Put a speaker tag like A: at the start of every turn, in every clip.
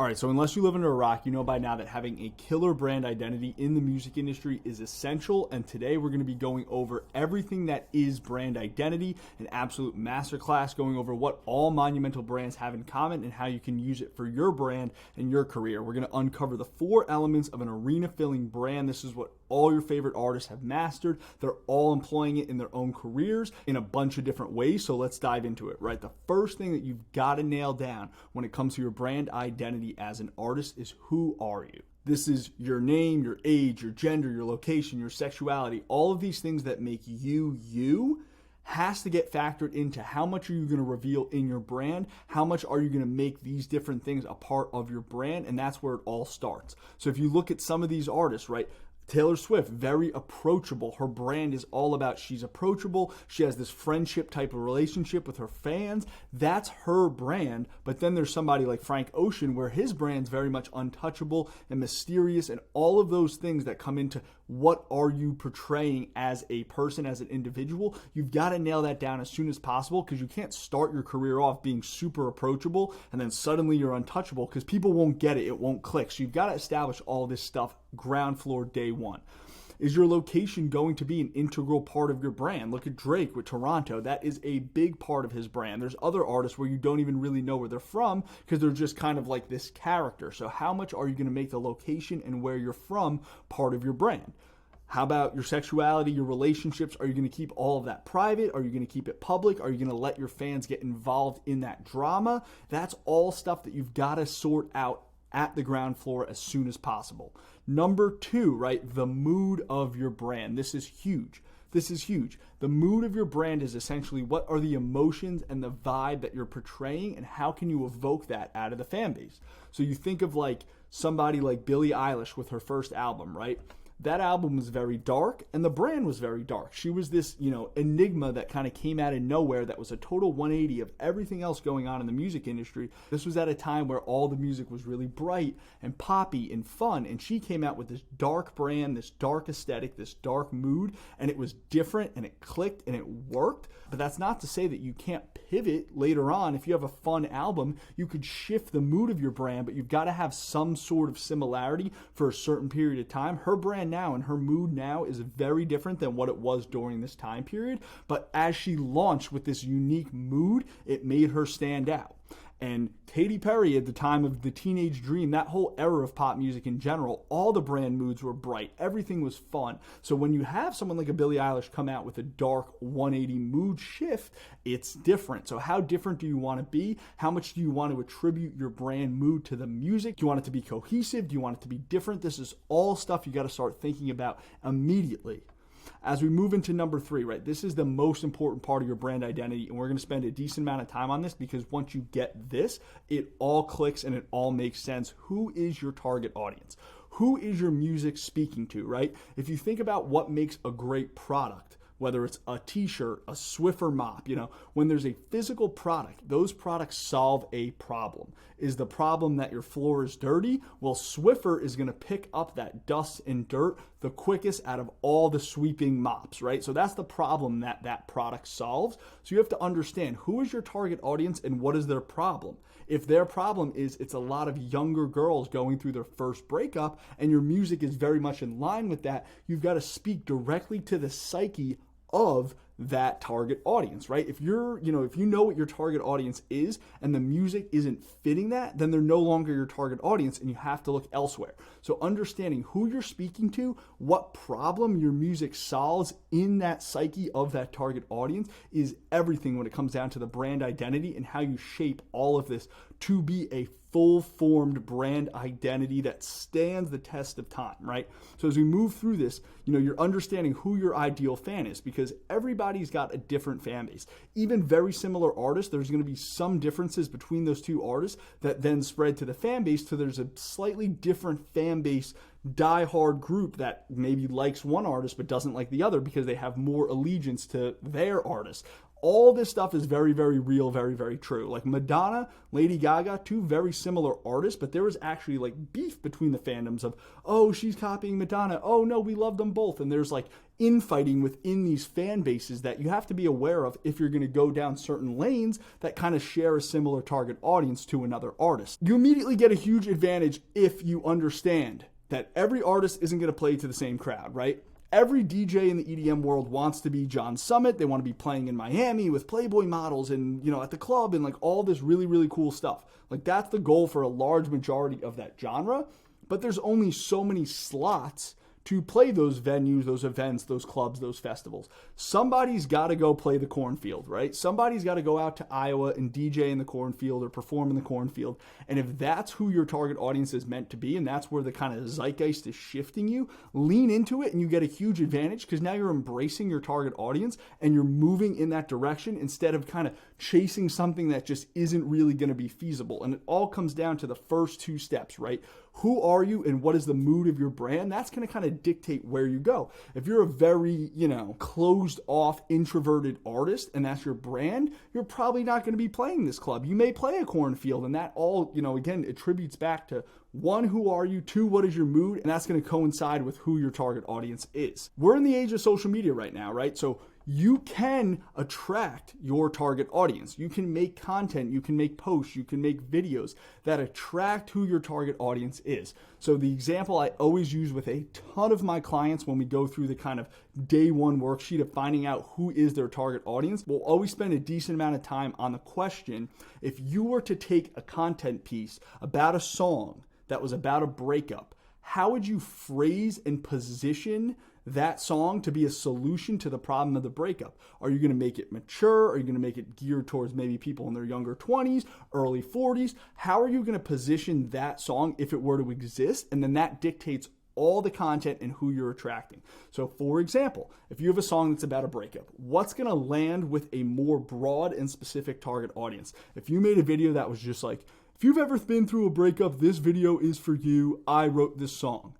A: All right, so unless you live under a rock, you know by now that having a killer brand identity in the music industry is essential. And today we're going to be going over everything that is brand identity, an absolute masterclass going over what all monumental brands have in common and how you can use it for your brand and your career. We're going to uncover the 4 elements of an arena-filling brand. This is what all your favorite artists have mastered. They're all employing it in their own careers in a bunch of different ways. So let's dive into it, right? The first thing that you've got to nail down when it comes to your brand identity as an artist is, who are you? This is your name, your age, your gender, your location, your sexuality. All of these things that make you you has to get factored into how much are you going to reveal in your brand, how much are you going to make these different things a part of your brand, and that's where it all starts. So if you look at some of these artists, right? Taylor Swift, very approachable. Her brand is all about she's approachable. She has this friendship type of relationship with her fans. That's her brand. But then there's somebody like Frank Ocean where his brand's very much untouchable and mysterious, and all of those things that come into what are you portraying as a person, as an individual. You've got to nail that down as soon as possible, because you can't start your career off being super approachable and then suddenly you're untouchable, because people won't get it. It won't click. So you've got to establish all this stuff ground floor day one. Is your location going to be an integral part of your brand? Look at Drake with Toronto. That is a big part of his brand. There's other artists where you don't even really know where they're from because they're just kind of like this character. So how much are you going to make the location and where you're from part of your brand? How about your sexuality, your relationships? Are you going to keep all of that private? Are you going to keep it public? Are you going to let your fans get involved in that drama? That's all stuff that you've got to sort out at the ground floor as soon as possible. Number 2, right? The mood of your brand. This is huge. This is huge. The mood of your brand is essentially what are the emotions and the vibe that you're portraying, and how can you evoke that out of the fan base? So you think of like somebody like Billie Eilish with her first album, right? That album was very dark and the brand was very dark. She was this, enigma that kind of came out of nowhere that was a total 180 of everything else going on in the music industry. This was at a time where all the music was really bright and poppy and fun, and she came out with this dark brand, this dark aesthetic, this dark mood, and it was different and it clicked and it worked. But that's not to say that you can't pivot later on. If you have a fun album, you could shift the mood of your brand, but you've got to have some sort of similarity for a certain period of time. Her brand now and her mood now is very different than what it was during this time period. But as she launched with this unique mood, it made her stand out. And Katy Perry at the time of the Teenage Dream, that whole era of pop music in general, all the brand moods were bright. Everything was fun. So when you have someone like a Billie Eilish come out with a dark 180 mood shift, it's different. So how different do you want to be? How much do you want to attribute your brand mood to the music? Do you want it to be cohesive? Do you want it to be different? This is all stuff you got to start thinking about immediately. As we move into number 3, right, this is the most important part of your brand identity, and we're going to spend a decent amount of time on this because once you get this, it all clicks and it all makes sense. Who is your target audience? Who is your music speaking to, right? If you think about what makes a great product, whether it's a t-shirt, a Swiffer mop, when there's a physical product, those products solve a problem. Is the problem that your floor is dirty? Well, Swiffer is going to pick up that dust and dirt the quickest out of all the sweeping mops, right? So that's the problem that product solves. So you have to understand who is your target audience and what is their problem. If their problem is it's a lot of younger girls going through their first breakup and your music is very much in line with that, you've got to speak directly to the psyche of that target audience, right? If if you know what your target audience is and the music isn't fitting that, then they're no longer your target audience and you have to look elsewhere. So understanding who you're speaking to, what problem your music solves in that psyche of that target audience is everything when it comes down to the brand identity and how you shape all of this to be a full-formed brand identity that stands the test of time, right? So as we move through this, you're understanding who your ideal fan is, because everybody's got a different fan base. Even very similar artists, there's going to be some differences between those two artists that then spread to the fan base, so there's a slightly different fan base die-hard group that maybe likes one artist but doesn't like the other because they have more allegiance to their artist. All this stuff is very, very real, very, very true. Like Madonna, Lady Gaga, two very similar artists, but there was actually like beef between the fandoms of, oh, she's copying Madonna. Oh, no, we love them both. And there's like infighting within these fan bases that you have to be aware of if you're going to go down certain lanes that kind of share a similar target audience to another artist. You immediately get a huge advantage if you understand that every artist isn't going to play to the same crowd, right? Every DJ in the EDM world wants to be John Summit. They want to be playing in Miami with Playboy models and, at the club and like all this really, really cool stuff. Like that's the goal for a large majority of that genre. But there's only so many slots to play those venues, those events, those clubs, those festivals. Somebody's got to go play the cornfield, right? Somebody's got to go out to Iowa and DJ in the cornfield or perform in the cornfield. And if that's who your target audience is meant to be, and that's where the kind of zeitgeist is shifting you, lean into it and you get a huge advantage because now you're embracing your target audience and you're moving in that direction instead of kind of chasing something that just isn't really going to be feasible. And it all comes down to the first two steps, right? Who are you and what is the mood of your brand? That's going to kind of dictate where you go. If you're a very, closed off, introverted artist and that's your brand, you're probably not going to be playing this club. You may play a cornfield and that all, again, attributes back to one, who are you? Two, what is your mood? And that's going to coincide with who your target audience is. We're in the age of social media right now, right? So you can attract your target audience. You can make content, you can make posts, you can make videos that attract who your target audience is. So the example I always use with a ton of my clients when we go through the kind of day one worksheet of finding out who is their target audience, we'll always spend a decent amount of time on the question, if you were to take a content piece about a song that was about a breakup, how would you phrase and position that song to be a solution to the problem of the breakup? Are you going to make it mature? Are you going to make it geared towards maybe people in their younger 20s, early 40s? How are you going to position that song if it were to exist? And then that dictates all the content and who you're attracting. So for example, if you have a song that's about a breakup, what's going to land with a more broad and specific target audience? If you made a video that was just like, if you've ever been through a breakup, this video is for you. I wrote this song.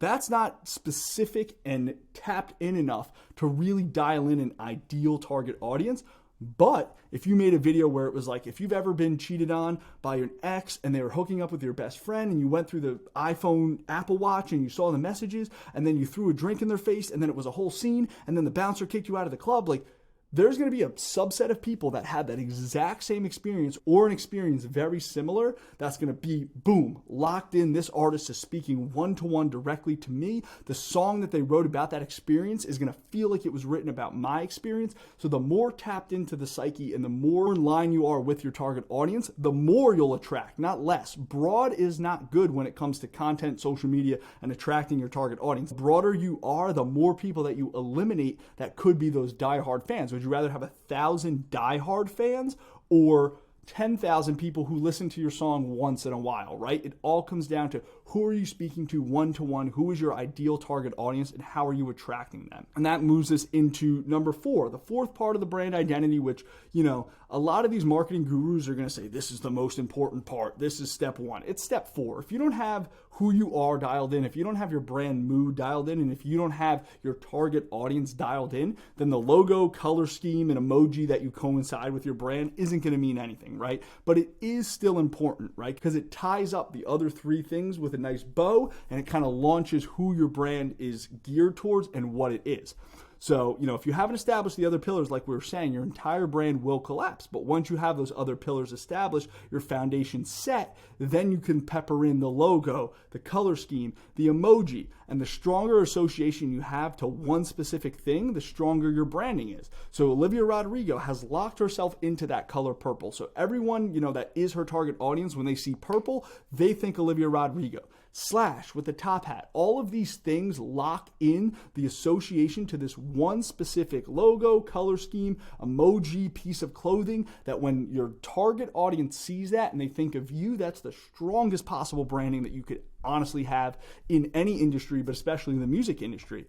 A: That's not specific and tapped in enough to really dial in an ideal target audience. But if you made a video where it was like, if you've ever been cheated on by an ex and they were hooking up with your best friend and you went through the iPhone Apple Watch and you saw the messages and then you threw a drink in their face and then it was a whole scene and then the bouncer kicked you out of the club, like there's going to be a subset of people that had that exact same experience or an experience very similar that's going to be, boom, locked in. This artist is speaking one-to-one directly to me. The song that they wrote about that experience is going to feel like it was written about my experience. So the more tapped into the psyche and the more in line you are with your target audience, the more you'll attract, not less. Broad is not good when it comes to content, social media, and attracting your target audience. The broader you are, the more people that you eliminate that could be those diehard fans. Would you rather have 1,000 diehard fans or 10,000 people who listen to your song once in a while, right? It all comes down to who are you speaking to one-to-one, who is your ideal target audience, and how are you attracting them? And that moves us into number 4, the fourth part of the brand identity, which, a lot of these marketing gurus are going to say, this is the most important part. This is step 1. It's step 4. If you don't have who you are dialed in, if you don't have your brand mood dialed in, and if you don't have your target audience dialed in, then the logo, color scheme, and emoji that you coincide with your brand isn't going to mean anything, right? But it is still important, right? Because it ties up the other 3 things with a nice bow, and it kind of launches who your brand is geared towards and what it is. So, if you haven't established the other pillars, like we were saying, your entire brand will collapse. But once you have those other pillars established, your foundation set, then you can pepper in the logo, the color scheme, the emoji, and the stronger association you have to one specific thing, the stronger your branding is. So Olivia Rodrigo has locked herself into that color purple. So everyone, that is her target audience, when they see purple, they think Olivia Rodrigo. Slash with the top hat. All of these things lock in the association to this one specific logo, color scheme, emoji, piece of clothing, that when your target audience sees that and they think of you, that's the strongest possible branding that you could honestly have in any industry, but especially in the music industry.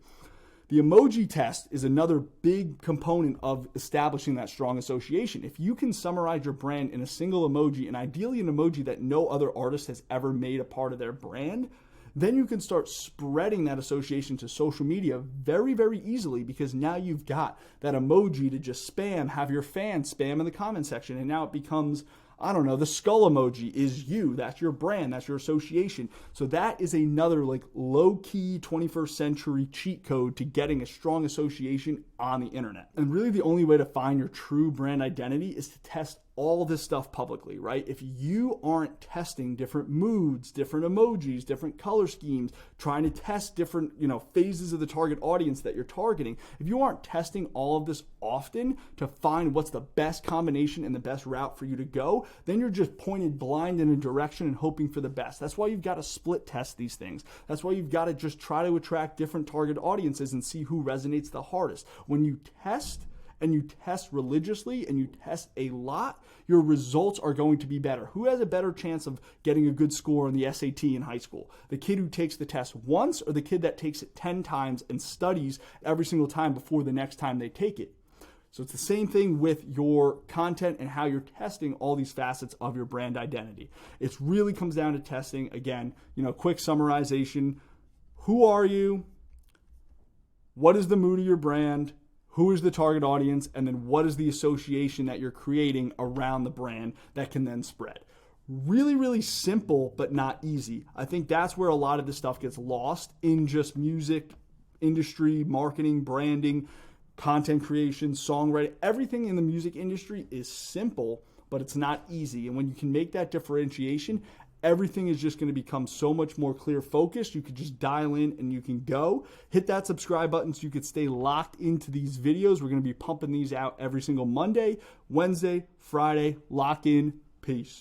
A: The emoji test is another big component of establishing that strong association. If you can summarize your brand in a single emoji, and ideally an emoji that no other artist has ever made a part of their brand, then you can start spreading that association to social media very, very easily, because now you've got that emoji to just spam, have your fans spam in the comment section, and now it becomes, I don't know, the skull emoji is you. That's your brand. That's your association. So that is another like low-key 21st century cheat code to getting a strong association on the internet. And really the only way to find your true brand identity is to test all this stuff publicly, right? If you aren't testing different moods, different emojis, different color schemes, trying to test different, phases of the target audience that you're targeting, if you aren't testing all of this often to find what's the best combination and the best route for you to go, then you're just pointed blind in a direction and hoping for the best. That's why you've got to split test these things. That's why you've got to just try to attract different target audiences and see who resonates the hardest. When you test, and you test religiously and you test a lot, your results are going to be better. Who has a better chance of getting a good score on the SAT in high school? The kid who takes the test once, or the kid that takes it 10 times and studies every single time before the next time they take it? So it's the same thing with your content and how you're testing all these facets of your brand identity. It really comes down to testing. Again, quick summarization. Who are you? What is the mood of your brand? Who is the target audience? And then what is the association that you're creating around the brand that can then spread? Really, really simple, but not easy. I think that's where a lot of this stuff gets lost in just music industry, marketing, branding, content creation, songwriting. Everything in the music industry is simple, but it's not easy. And when you can make that differentiation, everything is just going to become so much more clear focused. You could just dial in and you can go. Hit that subscribe button so you could stay locked into these videos. We're going to be pumping these out every single Monday, Wednesday, Friday. Lock in. Peace.